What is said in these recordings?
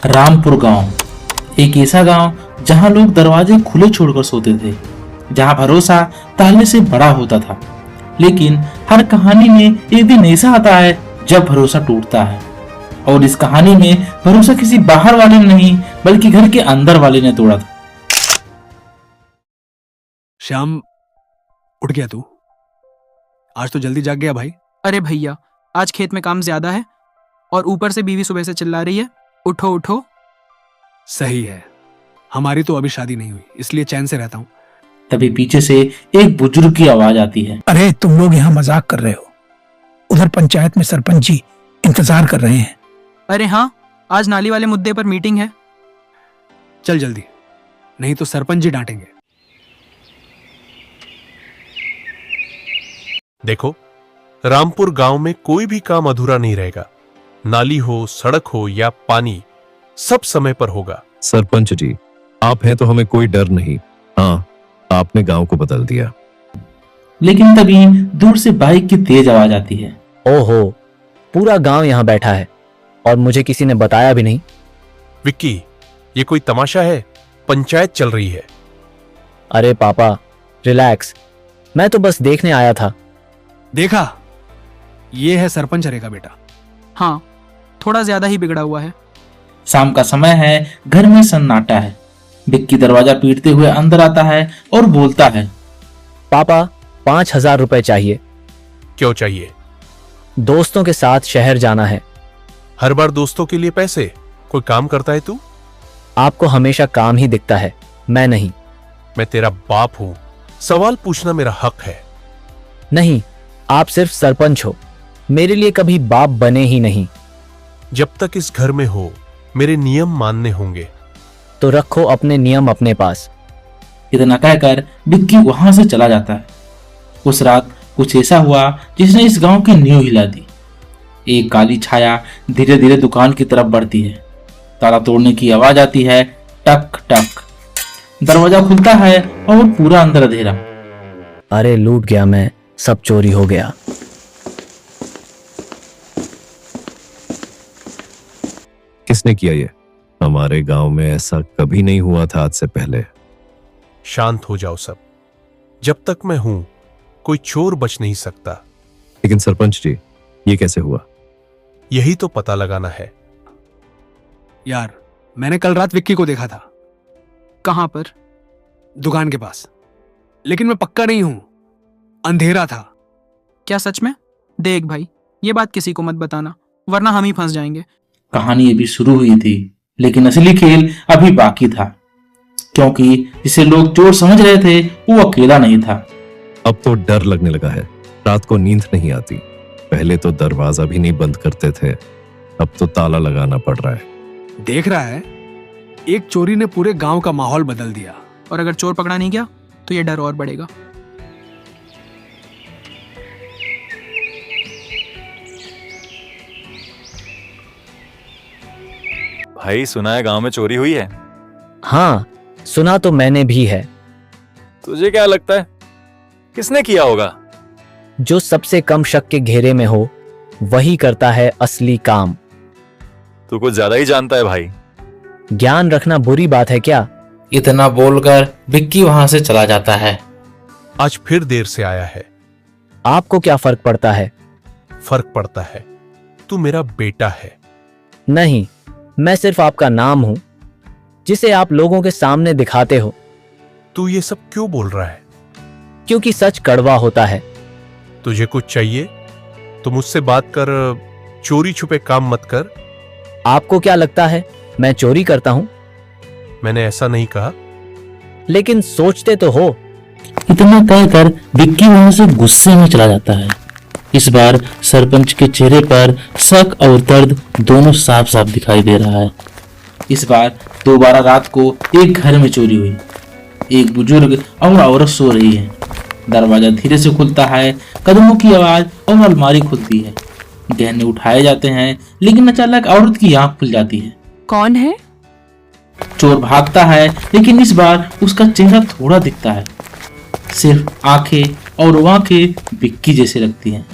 रामपुर गांव, एक ऐसा गांव जहां लोग दरवाजे खुले छोड़कर सोते थे, जहां भरोसा ताले से बड़ा होता था। लेकिन हर कहानी में एक दिन ऐसा आता है जब भरोसा टूटता है, और इस कहानी में भरोसा किसी बाहर वाले ने नहीं बल्कि घर के अंदर वाले ने तोड़ा था। श्याम, उठ गया तू? आज तो जल्दी जाग गया भाई। अरे भैया, आज खेत में काम ज्यादा है और ऊपर से बीवी सुबह से चिल्ला रही है, उठो उठो। सही है, हमारी तो अभी शादी नहीं हुई, इसलिए चैन से रहता हूँ। तभी पीछे से एक बुजुर्ग की आवाज आती है। अरे तुम लोग यहाँ मजाक कर रहे हो? उधर पंचायत में सरपंच जी इंतजार कर रहे हैं। अरे हाँ, आज नाली वाले मुद्दे पर मीटिंग है। चल जल्दी, नहीं तो सरपंच जी डांटेंगे। देखो, रामपुर गांव में कोई भी काम अधूरा नहीं रहेगा। नाली हो, सड़क हो या पानी, सब समय पर होगा। सरपंच जी, आप हैं तो हमें कोई डर नहीं। हाँ, आपने गांव को बदल दिया। लेकिन तभी दूर से बाइक की तेज आवाज आती है। ओहो, पूरा गांव यहाँ बैठा है और मुझे किसी ने बताया भी नहीं। विक्की, ये कोई तमाशा है? पंचायत चल रही है। अरे पापा, रिलैक्स, मैं तो बस देखने आया था। देखा, ये है सरपंच अरे का बेटा। हाँ, थोड़ा ज्यादा ही बिगड़ा हुआ है। शाम का समय है, घर में सन्नाटा है। विक्की दरवाजा पीटते हुए अंदर आता है और बोलता है, पापा, 5,000 रुपए चाहिए। क्यों चाहिए? दोस्तों के साथ शहर जाना है। हर बार दोस्तों के लिए पैसे? कोई काम करता है तू? आपको हमेशा काम ही दिखता है, मैं नहीं। मैं तेरा बाप हूं, सवाल पूछना मेरा हक है। नहीं, आप सिर्फ सरपंच हो, मेरे लिए कभी बाप बने ही नहीं। जब तक इस घर में हो, मेरे नियम मानने होंगे। तो रखो अपने नियम अपने पास। इतना कहकर विक्की वहां से चला जाता है। उस रात कुछ ऐसा हुआ जिसने इस गांव की नींव हिला दी। एक काली छाया धीरे धीरे दुकान की तरफ बढ़ती है। ताला तोड़ने की आवाज आती है, टक टक। दरवाजा खुलता है और पूरा अंदर अंधेरा। अरे लूट गया मैं, सब चोरी हो गया। किसने किया ये? हमारे गांव में ऐसा कभी नहीं हुआ था आज से पहले। शांत हो जाओ सब। जब तक मैं हूं, कोई चोर बच नहीं सकता। लेकिन सरपंच जी, ये कैसे हुआ? यही तो पता लगाना है। यार, मैंने कल रात विक्की को देखा था कहाँ पर? दुकान के पास, लेकिन मैं पक्का नहीं हूं, अंधेरा था। क्या सच में? देख भाई, ये बात किसी को मत बताना, वरना हम ही फंस जाएंगे। कहानी अभी शुरू हुई थी, लेकिन असली खेल अभी बाकी था, क्योंकि जिसे लोग चोर समझ रहे थे वो अकेला नहीं था। अब तो डर लगने लगा है, रात को नींद नहीं आती। पहले तो दरवाजा भी नहीं बंद करते थे, अब तो ताला लगाना पड़ रहा है। देख रहा है, एक चोरी ने पूरे गांव का माहौल बदल दिया। और अगर चोर पकड़ा नहीं गया तो ये डर और बढ़ेगा। भाई, सुना है गांव में चोरी हुई है? हाँ, सुना तो मैंने भी है। तुझे क्या लगता है किसने किया होगा? जो सबसे कम शक के घेरे में हो वही करता है असली काम। तू कुछ ज्यादा ही जानता है भाई। ज्ञान रखना बुरी बात है क्या? इतना बोलकर विक्की वहां से चला जाता है। आज फिर देर से आया है। आपको क्या फर्क पड़ता है? फर्क पड़ता है, तू मेरा बेटा है। नहीं, मैं सिर्फ आपका नाम हूं, जिसे आप लोगों के सामने दिखाते हो। तू ये सब क्यों बोल रहा है? क्योंकि सच कड़वा होता है। तुझे कुछ चाहिए तो मुझसे बात कर, चोरी छुपे काम मत कर। आपको क्या लगता है मैं चोरी करता हूं? मैंने ऐसा नहीं कहा। लेकिन सोचते तो हो। इतना कहकर विक्की वहां से गुस्से में चला जाता है। इस बार सरपंच के चेहरे पर शक और दर्द दोनों साफ साफ दिखाई दे रहा है। इस बार दोबारा रात को एक घर में चोरी हुई। एक बुजुर्ग और औरत सो रही है। दरवाजा धीरे से खुलता है, कदमों की आवाज और अलमारी खुलती है। गहने उठाए जाते हैं, लेकिन अचानक औरत की आंख खुल जाती है। कौन है? चोर भागता है, लेकिन इस बार उसका चेहरा थोड़ा दिखता है। सिर्फ आंखें और वो आंखें विक्की जैसे लगती हैं।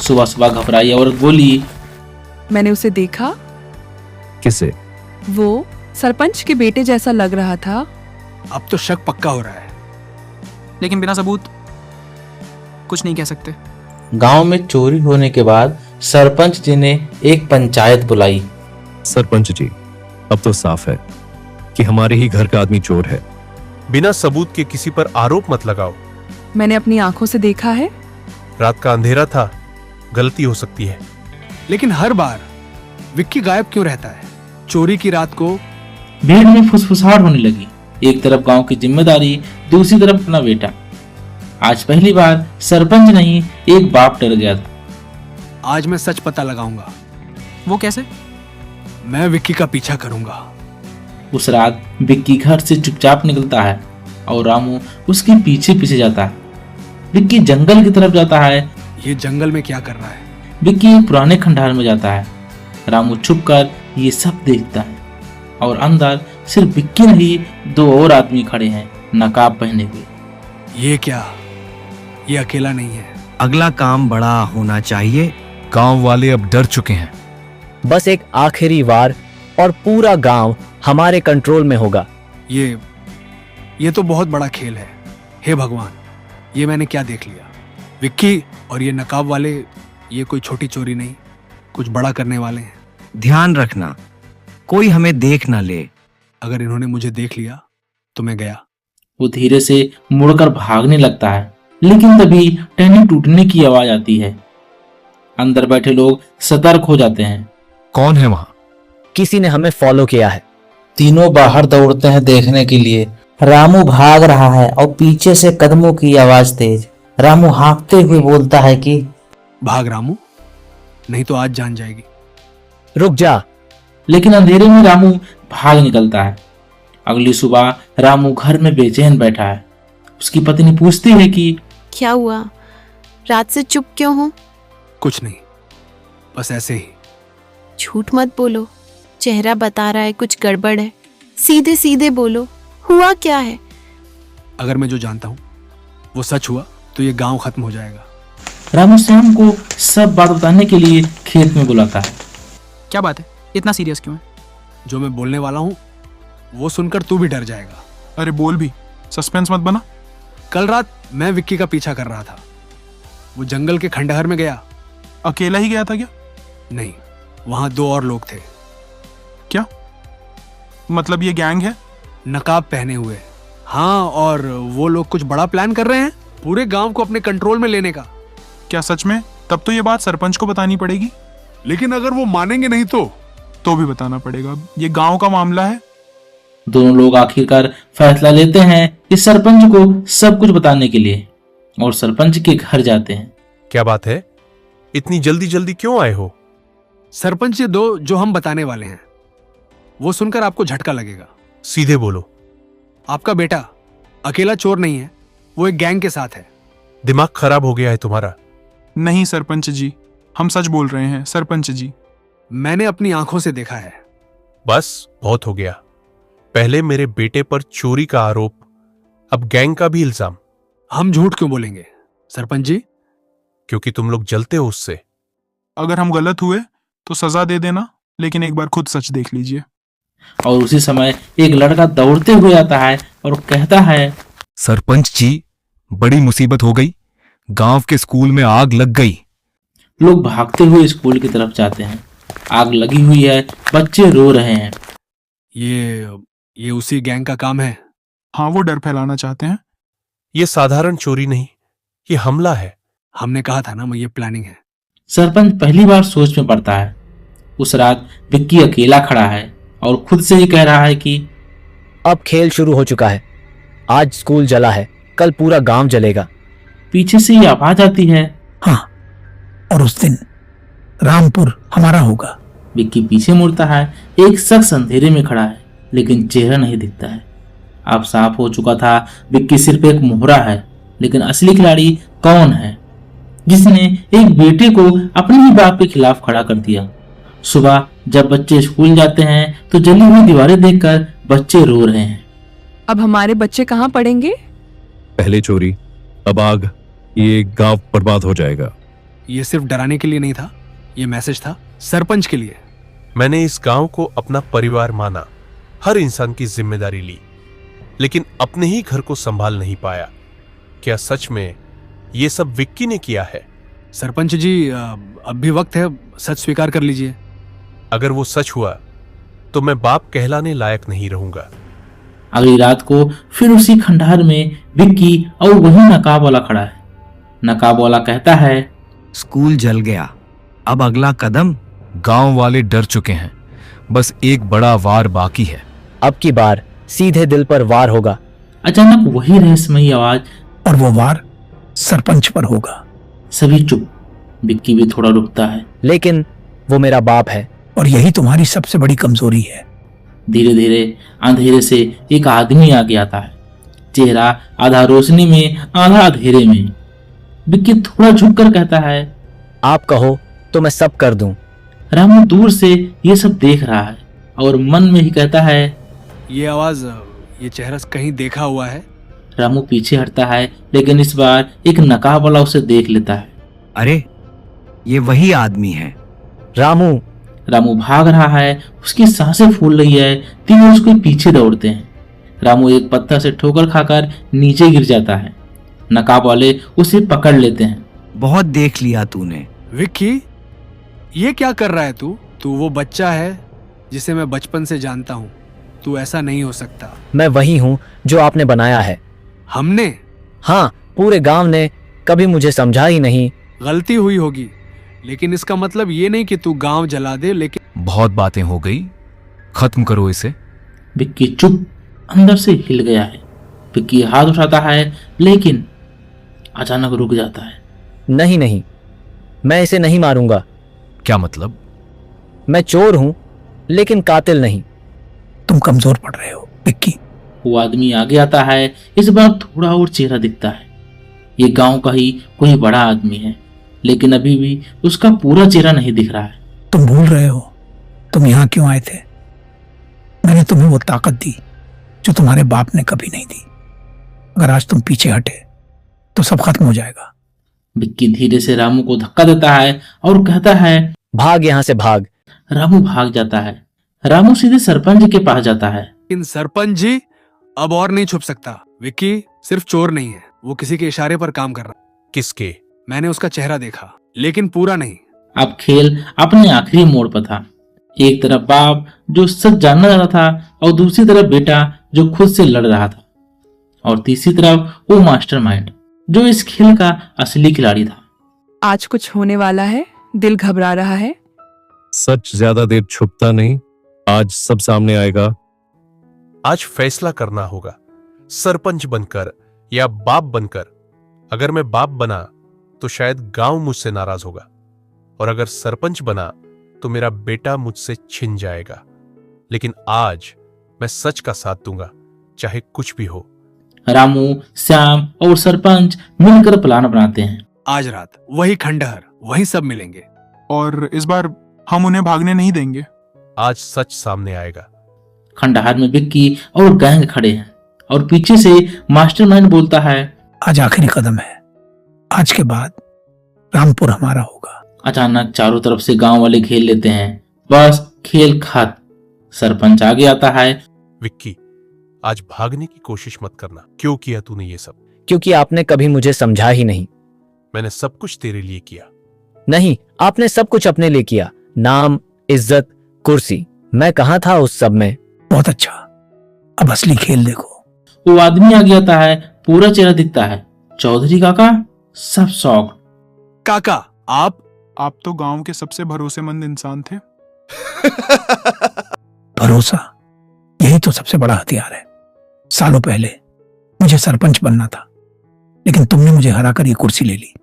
सुबह सुबह घबराई औरत बोली, मैंने उसे देखा। किसे? वो सरपंच के बेटे जैसा लग रहा था। अब तो शक पक्का हो रहा है। लेकिन बिना सबूत कुछ नहीं कह सकते। गांव में चोरी होने के बाद सरपंच जी ने एक पंचायत बुलाई। सरपंच जी, अब तो साफ है कि हमारे ही घर का आदमी चोर है। बिना सबूत के किसी पर आरोप मत लगाओ। मैंने अपनी आंखों से देखा है। रात का अंधेरा था, गलती हो सकती है। लेकिन हर बार विक्की गायब क्यों रहता है? चोरी की रात को भीड़ में फुसफुसाहट होने लगी। एक तरफ गांव की जिम्मेदारी, दूसरी तरफ अपना बेटा। आज पहली बार सरपंच नहीं, एक बाप डर गया था। आज मैं सच पता लगाऊंगा। वो कैसे? मैं विक्की का पीछा करूंगा। उस रात विक्की घर से चुपचाप निकलता है और रामू उसके पीछे पीछे जाता है। विक्की जंगल की तरफ जाता है। ये जंगल में क्या कर रहा है? विक्की एक पुराने खंडहर में जाता है। रामू छुपकर ये सब देखता है और अंदर सिर्फ विक्की नहीं, दो और आदमी खड़े हैं, नकाब पहने हुए। ये क्या? ये अकेला नहीं है। अगला काम बड़ा होना चाहिए। गांव वाले अब डर चुके हैं। बस एक आखिरी वार और पूरा गांव हमारे कंट्रोल में होगा। ये तो बहुत बड़ा खेल है। हे भगवान, ये मैंने क्या देख लिया? विक्की और ये नकाब वाले, ये कोई छोटी चोरी नहीं, कुछ बड़ा करने वाले हैं। ध्यान रखना, कोई हमें देख ना ले। अगर इन्होंने मुझे देख लिया तो मैं गया। वो धीरे से मुड़कर भागने लगता है, लेकिन तभी टहनी टूटने की आवाज आती है। अंदर बैठे लोग सतर्क हो जाते हैं। कौन है वहां? किसी ने हमें फॉलो किया है। तीनों बाहर दौड़ते हैं देखने के लिए। रामू भाग रहा है और पीछे से कदमों की आवाज तेज। रामू हाँकते हुए बोलता है कि भाग रामू, नहीं तो आज जान जाएगी। रुक जा। लेकिन अंधेरे में रामू भाग निकलता है। अगली सुबह रामू घर में बेचैन बैठा है। उसकी पत्नी पूछती है कि क्या हुआ, रात से चुप क्यों हो? कुछ नहीं, बस ऐसे ही। झूठ मत बोलो, चेहरा बता रहा है कुछ गड़बड़ है। सीधे सीधे बोलो, हुआ क्या है? अगर मैं जो जानता हूँ वो सच हुआ तो ये गांव खत्म हो जाएगा। रामू श्याम को सब बात बताने के लिए खेत में बुलाता है। क्या बात है, इतना सीरियस क्यों है? जो मैं बोलने वाला हूँ वो सुनकर तू भी डर जाएगा। अरे बोल भी, सस्पेंस मत बना। कल रात मैं विक्की का पीछा कर रहा था। वो जंगल के खंडहर में गया। अकेला ही गया था क्या? नहीं, वहां दो और लोग थे। क्या मतलब, ये गैंग है? नकाब पहने हुए। हाँ, और वो लोग कुछ बड़ा प्लान कर रहे हैं, पूरे गांव को अपने कंट्रोल में लेने का। क्या सच में? तब तो ये बात सरपंच को बतानी पड़ेगी। लेकिन अगर वो मानेंगे नहीं तो भी बताना पड़ेगा। ये गांव का मामला है। दोनों लोग आखिरकार फैसला लेते हैं कि सरपंच को सब कुछ बताने के लिए, और सरपंच के घर जाते हैं। क्या बात है, इतनी जल्दी जल्दी क्यों आए हो? सरपंच, ये दो जो हम बताने वाले हैं वो सुनकर आपको झटका लगेगा। सीधे बोलो। आपका बेटा अकेला चोर नहीं है, वो एक गैंग के साथ है। दिमाग खराब हो गया है तुम्हारा। नहीं सरपंच जी, हम सच बोल रहे हैं सरपंच जी। मैंने अपनी आंखों से देखा है। बस बहुत हो गया। पहले मेरे बेटे पर चोरी का आरोप, अब गैंग का भी इल्जाम। हम झूठ क्यों बोलेंगे सरपंच जी? क्योंकि तुम लोग जलते हो उससे। अगर हम गलत हुए तो सजा दे देना, लेकिन एक बार खुद सच देख लीजिए। और उसी समय एक लड़का दौड़ते हुए आता है और कहता है, सरपंच जी, बड़ी मुसीबत हो गई, गांव के स्कूल में आग लग गई। लोग भागते हुए स्कूल की तरफ जाते हैं। आग लगी हुई है, बच्चे रो रहे हैं। ये उसी गैंग का काम है। हाँ, वो डर फैलाना चाहते हैं। ये साधारण चोरी नहीं, ये हमला है। हमने कहा था ना, ये प्लानिंग है। सरपंच पहली बार सोच में पड़ता है। उस रात विक्की अकेला खड़ा है और खुद से ही कह रहा है कि अब खेल शुरू हो चुका है। आज स्कूल जला है, कल पूरा गांव जलेगा। पीछे से ये आवाज आती है, हाँ, और उस दिन रामपुर हमारा होगा। विक्की पीछे मुड़ता है। एक शख्स अंधेरे में खड़ा है, लेकिन चेहरा नहीं दिखता है। अब साफ हो चुका था विक्की सिर्फ एक मोहरा है, लेकिन असली खिलाड़ी कौन है, जिसने एक बेटे को अपने ही बाप के खिलाफ खड़ा कर दिया। सुबह जब बच्चे स्कूल जाते हैं तो जली हुई दीवारें देखकर बच्चे रो रहे हैं। अब हमारे बच्चे कहाँ पढ़ेंगे? पहले चोरी, अब आग, ये गांव बर्बाद हो जाएगा। ये सिर्फ डराने के लिए नहीं था, ये मैसेज था सरपंच के लिए। मैंने इस गांव को अपना परिवार माना, हर इंसान की जिम्मेदारी ली, लेकिन अपने ही घर को संभाल नहीं पाया। क्या सच में ये सब विक्की ने किया है? सरपंच जी, अब भी वक्त है, सच स्वीकार कर लीजिए। अगर वो सच हुआ तो मैं बाप कहलाने लायक नहीं रहूंगा। अगली रात को फिर उसी खंडहर में विक्की और वही नकाब वाला खड़ा है। नकाब वाला कहता है, स्कूल जल गया, अब अगला कदम? गांव वाले डर चुके हैं, बस एक बड़ा वार बाकी है। अब की बार सीधे दिल पर वार होगा। अचानक वही रहस्यमयी आवाज, और वो वार सरपंच पर होगा। सभी चुप। विक्की भी थोड़ा रुकता है। लेकिन वो मेरा बाप है। और यही तुम्हारी सबसे बड़ी कमजोरी है। धीरे धीरे अंधेरे से एक आदमी आगे आता है। चेहरा आधा रोशनी में आधा अंधेरे में। विक्की थोड़ा झुककर कहता है, आप कहो तो मैं सब कर दूं। रामू दूर से ये सब देख रहा है और मन में ही कहता है, ये आवाज, ये चेहरा कहीं देखा हुआ है। रामू पीछे हटता है, लेकिन इस बार एक नकाब वाला उसे देख लेता है। अरे, ये वही आदमी है। रामू भाग रहा है, उसकी सांसें फूल रही है। तीनों उसके पीछे दौड़ते हैं। रामू एक पत्थर से ठोकर खाकर नीचे गिर जाता है। नकाब वाले उसे पकड़ लेते हैं। बहुत देख लिया तूने। विक्की, ये क्या कर रहा है तू? तू वो बच्चा है जिसे मैं बचपन से जानता हूँ। तू ऐसा नहीं हो सकता। मैं वही हूँ जो आपने बनाया है। हमने? हाँ, पूरे गांव ने कभी मुझे समझा ही नहीं। गलती हुई होगी, लेकिन इसका मतलब ये नहीं कि तू गांव जला दे। लेकिन बहुत बातें हो गई, खत्म करो इसे। विक्की चुप, अंदर से हिल गया है। विक्की हाथ उठाता है, लेकिन अचानक रुक जाता है। नहीं नहीं, मैं इसे नहीं मारूंगा। क्या मतलब? मैं चोर हूं, लेकिन कातिल नहीं। तुम कमजोर पड़ रहे हो विक्की। वो आदमी आगे आता है। इस बार थोड़ा और चेहरा दिखता है। ये गांव का ही कोई बड़ा आदमी है, लेकिन अभी भी उसका पूरा चेहरा नहीं दिख रहा है। तुम भूल रहे हो तुम यहाँ क्यों आए थे। मैंने तुम्हें वो ताकत दी जो तुम्हारे बाप ने कभी नहीं दी। अगर आज तुम पीछे हटे तो सब खत्म हो जाएगा। विक्की धीरे से रामू को धक्का देता है और कहता है, भाग यहाँ से भाग। रामू भाग जाता है। रामू सीधे सरपंच के पास जाता है। इन सरपंच जी, अब और नहीं छुप सकता। विक्की सिर्फ चोर नहीं है, वो किसी के इशारे पर काम कर रहा है। किसके? मैंने उसका चेहरा देखा, लेकिन पूरा नहीं। अब खेल अपने आखिरी मोड़ पर था। एक तरफ बाप जो सच जानना चाहता था, और दूसरी तरफ बेटा जो खुद से लड़ रहा था, और तीसरी तरफ वो मास्टरमाइंड जो इस खेल का असली खिलाड़ी था। आज कुछ होने वाला है, दिल घबरा रहा है। सच ज्यादा देर छुपता नहीं, आज सब सामने आएगा। आज फैसला करना होगा, सरपंच बनकर या बाप बनकर। अगर मैं बाप बना तो शायद गांव मुझसे नाराज होगा, और अगर सरपंच बना तो मेरा बेटा मुझसे छिन जाएगा। लेकिन आज मैं सच का साथ दूंगा, चाहे कुछ भी हो। रामू, श्याम और सरपंच मिलकर प्लान बनाते हैं। आज रात वही खंडहर, वहीं सब मिलेंगे। और इस बार हम उन्हें भागने नहीं देंगे। आज सच सामने आएगा। खंडहर में विक्की और गैंग खड़े हैं, और पीछे से मास्टरमाइंड बोलता है, आज आखिरी कदम है। आज के बाद रामपुर हमारा होगा। अचानक चारों तरफ से गांव वाले घेर लेते हैं। बस खेल खत्म। सरपंच आगे आता है। विक्की, आज भागने की कोशिश मत करना। क्यों किया तूने ये सब? क्योंकि आपने कभी मुझे समझा ही नहीं। मैंने सब कुछ तेरे लिए किया। नहीं, आपने सब कुछ अपने लिए किया। नाम, इज्जत, कुर्सी। मैं कहाँ था उस सब में? बहुत अच्छा, अब असली खेल देखो। वो आदमी आगे आता है, पूरा चेहरा दिखता है। चौधरी काका। सब शौक। काका, आप तो गांव के सबसे भरोसेमंद इंसान थे। भरोसा, यही तो सबसे बड़ा हथियार है। सालों पहले मुझे सरपंच बनना था, लेकिन तुमने मुझे हराकर ये कुर्सी ले ली।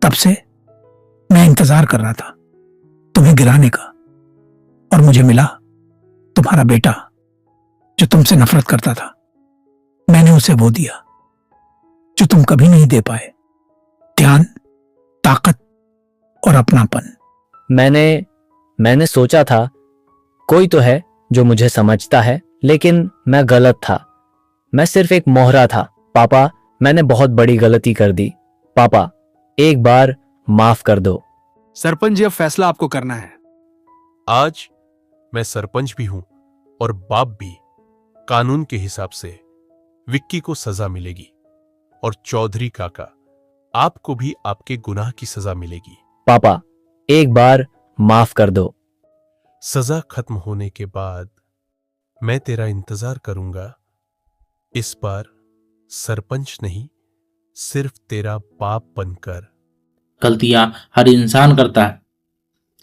तब से मैं इंतजार कर रहा था तुम्हें गिराने का, और मुझे मिला तुम्हारा बेटा जो तुमसे नफरत करता था। मैंने उसे वो दिया जो तुम कभी नहीं दे पाए, ध्यान, ताकत और अपनापन। मैंने सोचा था कोई तो है जो मुझे समझता है, लेकिन मैं गलत था। मैं सिर्फ एक मोहरा था। पापा, मैंने बहुत बड़ी गलती कर दी। पापा, एक बार माफ कर दो। सरपंच जी, अब फैसला आपको करना है। आज मैं सरपंच भी हूं और बाप भी। कानून के हिसाब से विक्की को सजा मिलेगी और चौधरी काका आपको भी आपके गुनाह की सजा मिलेगी। पापा, एक बार माफ कर दो। सजा खत्म होने के बाद मैं तेरा इंतजार करूंगा। इस बार सरपंच नहीं, सिर्फ तेरा बाप बनकर। गलतियां हर इंसान करता है,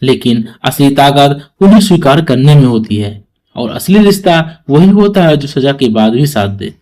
लेकिन असली ताकत उन्हें स्वीकार करने में होती है, और असली रिश्ता वही होता है जो सजा के बाद भी साथ दे।